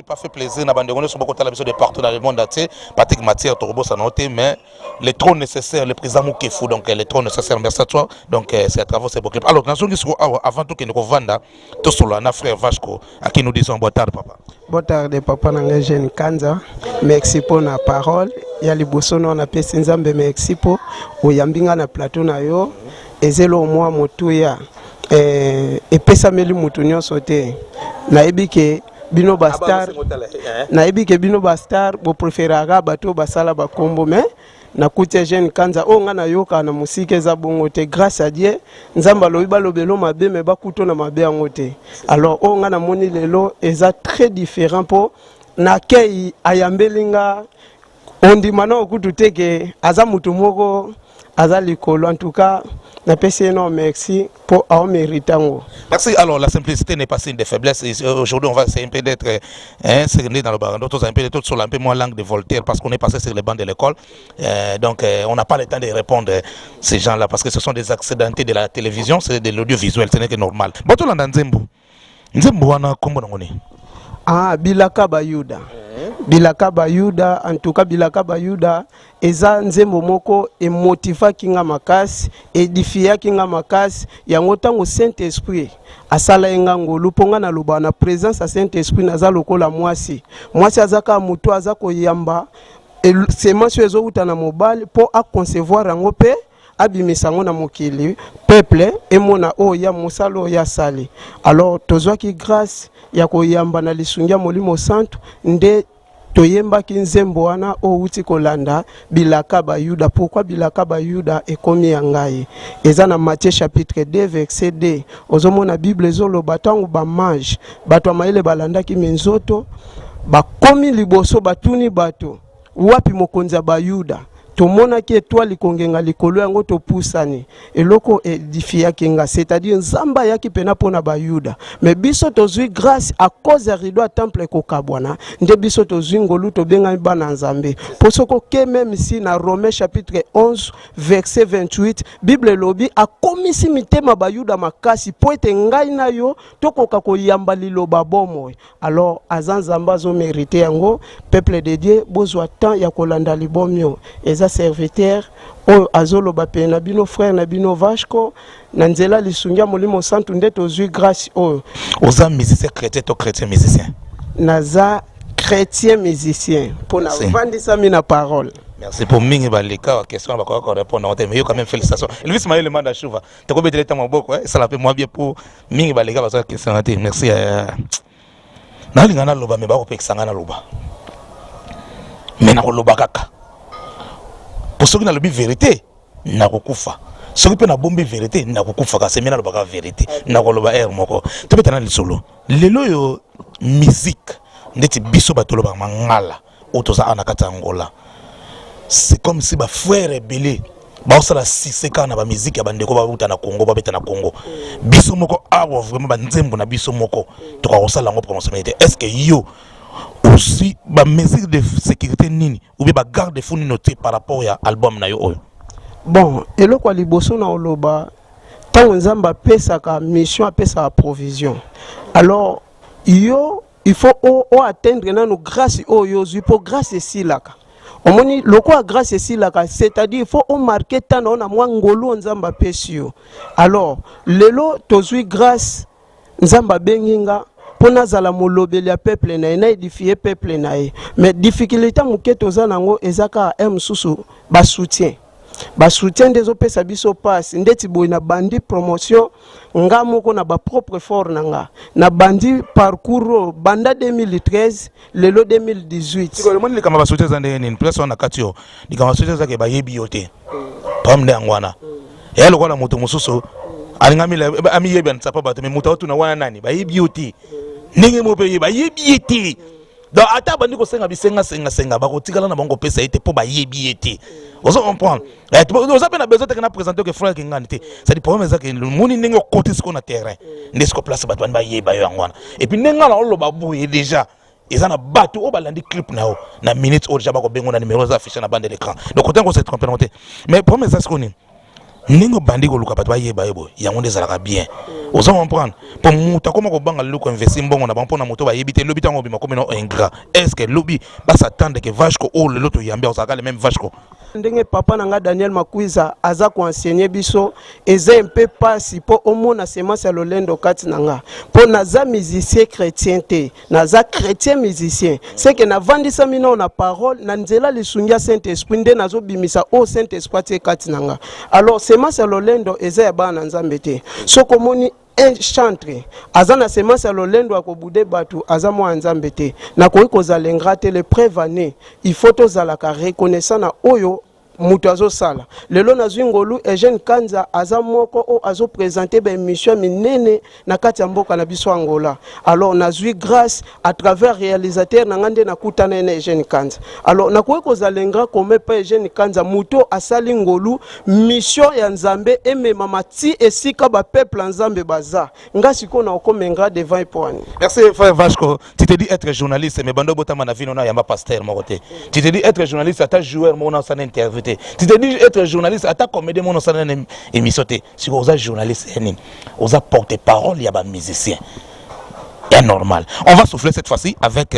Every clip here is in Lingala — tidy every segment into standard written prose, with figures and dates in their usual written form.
pas fait plaisir na bande sur beaucoup de partout dans le monde entier Patrick Matière Torobo ça noté mais les trop nécessaires le président Moukefou donc les trop nécessaires merci à toi donc c'est à travers ces beaux clips alors avant tout que nous vanda tout sur la frère Vasco à qui nous disons bonne tarde papa bonne tarde papa nanga jeune Kanza merci pour la parole ya liboso na pesi nzambe merci pour oyambinga na plateau na yo ezelo moi motuya epesa meli mutu nyonso te nayebi ke bino bastar nayebi ke bino bastar bo preferaka bato basala bakombo mais na kutia jeune Kanza o nga na yoka na musike eza bongo te grâce à Dieu nzamba lobi balobelo mabe me bakuto na mabe yango te alors o nga na moni lelo eza très différent po na kei ayambelinga ondimana okutu te ke aza mutu moko aza likolo en tout cas na pesi non merci pour avoir mérité. Merci. Alors la simplicité n'est pas signe de faiblesse. Aujourd'hui on va essayer un peu d'être dans le bar. D'autres un peu sur la peu moins langue de Voltaire parce qu'on est passé sur les bancs de l'école. Donc on n'a pas le temps de répondre ces gens-là parce que ce sont des accidentés de la télévision, c'est de l'audiovisuel, ce n'est que normal. Boto landa nzembo. Nzembo wana kombo ngoni. Ah Bilaka Bayuda. Bilaka Bayuda, en tout cas Bilaka Bayuda, eza nzembo moko e motiva kinga makasi, edifia kinga makasi, yango tango Saint-Esprit asala engango luponga na loba na présence à Saint-Esprit naza lokola mwasi. Mwasi azaka mutu azako yamba et c'est mention ezo utana mobile pour a concevoir yango pe abimisango na mokili peuple emona o ya musalo ya sali. Alors tozwa ki grâce ya koyamba na lisungia molimo santo nde toyemba kinzembo wana o uti kolanda Bilaka Bayuda. Pourquoi Bilaka Bayuda ekomi yangai eza na Matthieu chapitre 2 verset 2 ozomona Bible ezolo batangu ba mage bato maile balanda ki menzoto bakomi liboso batuni bato wapi mokonzi ya Bayuda tomona ki étoile kongenga likolo yango topusani eloko edifia kinga c'est-à-dire nzamba yaki pena pona Bayuda mais biso tozui grâce à cause ya rido à temple kokabwana nde biso tozui ngolu to benga bana nzambe posoko ke même si na Romains chapitre 11 verset 28 Bible lobi a komisi mitema Bayuda makasi po ete ngai na yo tokoka koyamba liloba bomo alors azanzamba zo mériter yango peuple de Dieu bozwa temps ya kolanda libomio eza serviteur o azolo bape na bino frère na bino Vasco na nzela lisungia molimo santu nde tozui grâce o oza musicien chrétien to chrétien musicien naza chrétien musicien pour na vandisa mina parole. Merci pour mingi balika wa question ba ko répondre mais yo quand même félicitations Elvis Maël manda chouva te ko betele tamo boko ça la fait moi bien pour mingi balika ba question merci na lingana loba me ba ko pekisanga na loba mais na ko loba kaka pour ceux qui n'ont pas vérité, n'a pas kufa. Ceux qui n'ont pas bombe vérité, n'a pas kufa. Car c'est bien la vérité. N'a pas le air moko. Tu peux t'en aller solo. Les loyo musique, n'était biso batolo ba mangala. Otoza anakata Angola. C'est comme si ba frère rebelle. Ba osala siseka na ba musique ya bandeko ba uta na Congo ba beta na Congo. Biso moko awa vraiment ba nzembo na biso moko. To ka osala ngo promotionnalité. Est-ce que yo aussi ba mesure de sécurité nini ou bien ba garde fou noté par rapport à album na yo oyo bon eloko liboso na oloba tango nzamba pesa ka mission apesa ka provision alors yo il faut o atteindre na no grâce oyo zui pour grâce silaka omoni loko a grâce silaka c'est-à-dire il faut o marquer tano na mwa ngolo nzamba pesio alors lelo tozui grâce nzamba benginga pona zala molobeli ya peuple na ena édifier peuple na e mais difficulté muketo za nango ezaka msusu ba soutien des opesa biso passe ndeti boy na bandi promotion nga moko na ba propre fort nanga na bandi parcours banda 2013 lelo 2018 tiko le monde kama ba soutien za ndeni place on akatio dikama soutien za ke ba yebi yote pamde angwana ya lokola moto mususu alingamila ami yebi nsapa bato me muta otu na wana nani ba yebi yote ninge mo pe ba yebi yote donc ata bandi ko senga bisenga ba ko tikala na bango pesa ete po ba yebi yote ozo comprendre ozo pe na besoin te na présenter que frère kingani te ça dit problème ça que le monde ninge côté ce qu'on a terrain ndesco place bato ba yeba yo ngwana et puis nenga na lo ba boye déjà ils en a battu au balandi clip na minute au déjà ba ko bengo na numéro za affiché na bande de l'écran donc autant qu'on s'est trompé mais problème ça ce qu'on est Ningo bandi ko luka bato bayeba yebo yango ndezalaka bien. Oza comprendre pour muta comment ko banga luko investir mbongo na bango na moto bayebi te lobi tango bima komeno ingrat. Est-ce que lobi ba s'attendre que vache ko o le loto yambe osaka le même vache ko. Ndenge papa nanga Daniel Makwiza aza ko enseigner biso eza un peu pasi po omona semence ya lolendo kati nanga po naza musicien chrétien te naza chrétien musicien c'est que na vandisa mino na parole na nzela lisungia Saint-Esprit nde nazo bimisa o Saint-Esprit te kati nanga alors semence ya lolendo eza ya bana nzambe te soko moni un chantre azana semence ya lolendo akobude batu azamo nzambe te na koyi kozala ingrate le prévané il faut tozalaka reconnaissant na oyo mutu azosala lelo nazwi ngolu Eugène Kanza aza moko o azo présenter ba émission minene na kati ya mboka na biso Angola alors nazwi grâce à travers réalisateur na ngande na kutana na Eugène Kanza alors nakoyi kozalenga comme pa Eugène Kanza muto asali ngolu mission ya nzambe emema mati esika ba peuple nzambe baza ngasi ko na okomenga devant point. Merci frère Vasco. Tu te dis être journaliste mais bando botama na vino na yamba pasteur mon côté. Tu te dis être journaliste ata joueur mon na sana interview. Tu te dis être journaliste, à ta comédie, mon émission. Si vous êtes journaliste, vous êtes porte-parole, il y a des musiciens. C'est normal. On va souffler cette fois-ci avec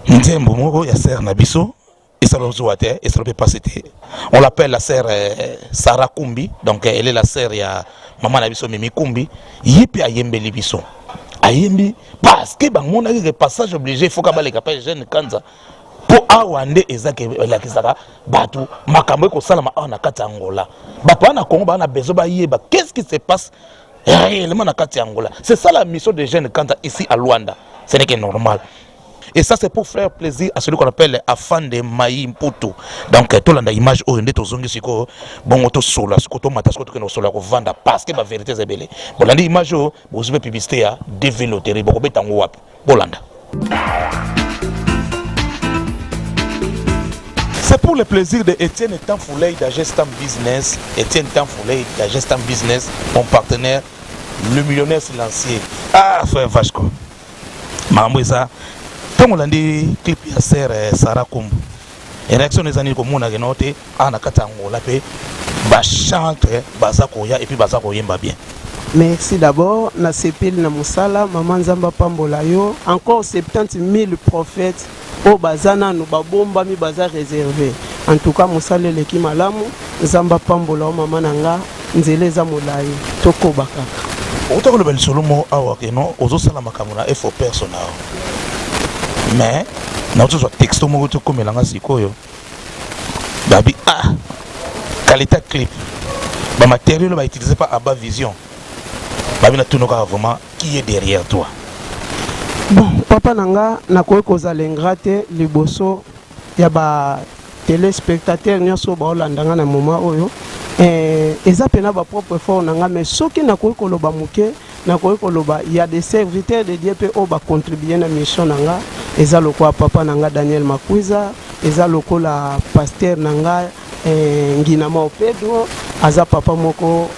Ndembo Moro, il y a Sœur Nabiso, et ça et ça ne peut pas citer. On l'appelle la sœur Sarah Kumbi, donc elle est la sœur, il y a Maman Nabiso Mimi Kumbi, Yipi Ayembe Libiso. Ayembi, parce que mon passage obligé, il faut qu'il y ait des jeunes Kanza. Po awande ezake la kisaka batu makambo ko sala ma na kati Angola bato na Congo ba na bezo ba yeba qu'est-ce qui se passe réellement na kati Angola. C'est ça la mission des jeunes Kanza ici à Luanda, ce n'est que normal. Et ça c'est pour faire plaisir à celui qu'on appelle Afan de Maï Mputu. Donc tout l'anda image o ndé to zongi siko bon to sola siko to mata siko to no sola ko vanda parce que la vérité est belé. Bolanda image o bozupe publicité a développer boko betango wapi bolanda. C'est pour le plaisir de Etienne Tanfouley d'Agestam Business. Etienne Tanfouley d'Agestam Business, mon partenaire, le millionnaire silencieux. Ah, frère Vasco. Mamouza, quand on a dit clip à sœur Sarah Kumbu, et réaction des années comme on a noté, on a katango la paix, bah chante, bazakoya et puis bazakoya bien. Merci d'abord, na sepil na musala, maman Nzamba Pambola yo, encore 70 000 prophètes. O bazana no babomba mi baza réservé. En tout cas musale leki malamu Nzamba Pambola o mama nanga nzele za molai toko bakaka. Autant le bel solomo awa que non ozo sala makamuna et faux personnel. Mais na ozo texto mo to komelanga sikoyo. Babi qualité clip. Ba matériel ba utiliser pas Abba Vision. Babi na tunoka vraiment qui est derrière toi. Bon, papa nanga nakoki kozala ingrate liboso ya ba téléspectateur nyonso baolandanga na moment oyo eza pena ba propre effort nanga mais soki nakoki koloba moke nakoki koloba il y a des serviteurs de Dieu pe o ba contribuer na mission nanga eza lokola papa nanga Daniel Makwiza eza lokola pasteur nanga Nginama Pedro aza papa moko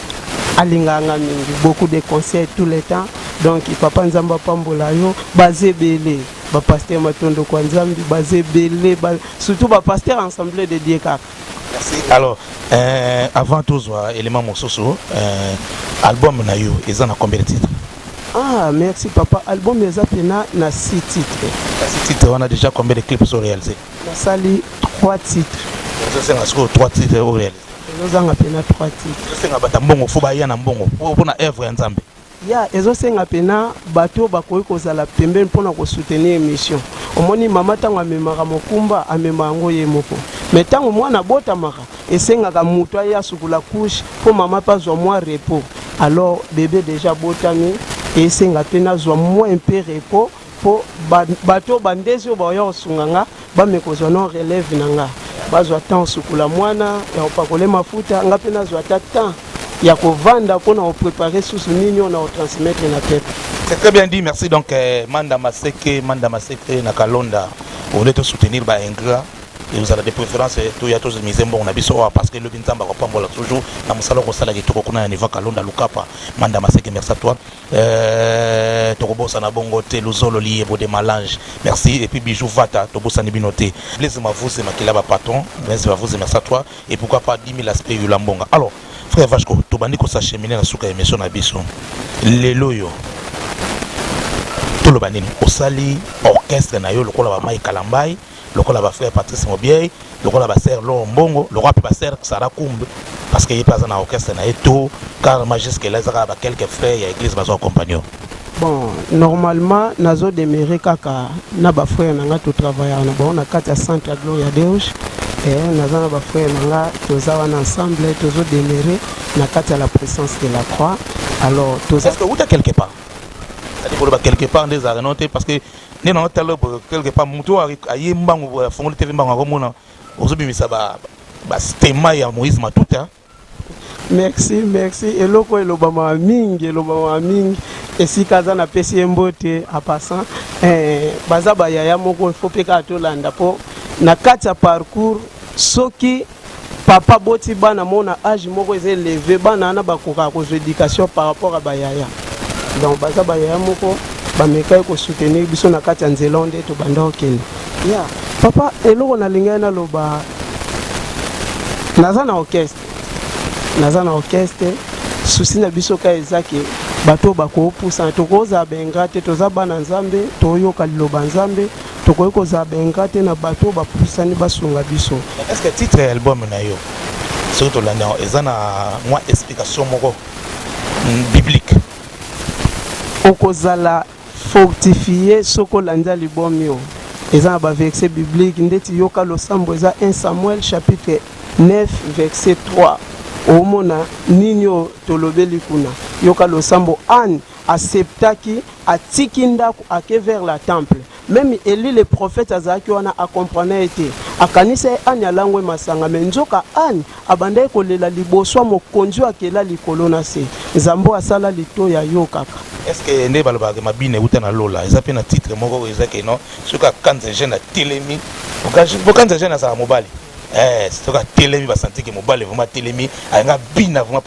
alinganga mingi beaucoup de conseils tout le temps. Donc papa Nzamba Pambola yo basé belé ba pasteur Matondo kwa Nzambi basé belé surtout ba pasteur ensemble de Dieu kaka. Merci. Alors avant tout ça élément mososo album na yo ezana combien de titres? Ah merci papa, album eza pena na 6 titres. Na 6 titres on a déjà combien de clips sont réalisés? Na sali 3 titres. C'est un 3 titres réalisés. Nous avons pena 3 titres. C'est un batambongo faut ba ya na mbongo pour na œuvre Nzambe. Ya ezosenga pena bato bakoki kozala pembeni mpona kosoutenir émission omoni mama ntango amemaka mokumba amema yango ye moko me ntango mwana abotamaka esengaka moto aya asukula couche mpo mama mpe azwa mwa repos alors bébé déjà botami esenga mpe nazwa mwa mpe repos mpo bato bandesi oyo baoya kosunga nga bamekozwa non relève na nga bazwa temps osukula mwana ya kopakole mafuta nga mpe nazwa ata temps il y a vendre pour préparer sous ce mignon on transmettre na tête. C'est très bien dit, merci. Donc Manda Maseke na Kalonda on est soutenir ba ingrat et vous avez des préférences tout ya tous misé bon na biso parce que le Binzamba ko pambola toujours na musala ko sala ki to ko na niveau Kalonda Lukapa Manda Maseke merci à toi. tokobosa na bongo te luzolo lié bo de malange merci et puis bijou vata tobosa ni binoté blaise mavuze makila ba patron blaise mavuze merci à toi et pourquoi pas 10 000 aspects yulambonga alors frère Vachko tobandi ko s'acheminer na suka émission na biso lelo yo tolo banini osali orchestre na yo lokola ba Mai Kalambai lokola ba frère Patrice Mobiei lokola ba sœur Lombongo lokola ba sœur Sara Kumbe parce que il passe dans orchestre na eto car jusque là ça ba quelques frères ya église bazo compagnon. Bon, normalement nazo demeurer kaka na ba frère nanga to travailler na bon na kati ya centre ya Gloria Deus et nazo na ba frère nanga toza wana ensemble tozo demeurer na kati ya la présence de la croix. Alors toza est-ce que vous êtes quelque part c'est-à-dire pour quelque part des arrêtés parce que né dans tel quelque part muto ayi mbango fongoli TV mbango komona ozobimisa ba stéma ya Moïse Matuta. Merci eloko elobama mingi esika za na pesi mbote a passant baza ba yaya moko faut peka tolanda po na kati ya parcours soki papa boti bana mona âge moko eze élevé bana na bakoka ko éducation par rapport à ba yaya donc baza ba yaya moko ba meka ko soutenir biso na kati ya nzelonde to banda okende ya papa eloko na lingana loba naza na orchestre souci na biso ka ezaki bato bako pusa tokoza benga te toza bana nzambe toyoka liloba nzambe tokoyiko za benga te na bato bapusani basunga biso. Est-ce que titre album na yo surtout là ezana moi explication moko biblique okozala fortifié soko landa libom yo ezana ba verset biblique ndeti yoka losambo eza 1 Samuel chapitre 9 verset 3 omona ninyo tolobeli kuna yoka losambo an acceptaki atiki ndako ake vers la temple même Eli le prophète azaki wana accompagner été akanisa an ya langwe masanga menzoka an abandai kolela liboso mokonzi akela likolo na se nzambo asala lito ya yo kaka. Est-ce que ne baloba ke mabine uta na lola eza pe na titre moko ezaki non soka kanza jeune telemi kanza jeune sa mobali c'est toka telemi ba senti ke mobali vraiment telemi anga bina vraiment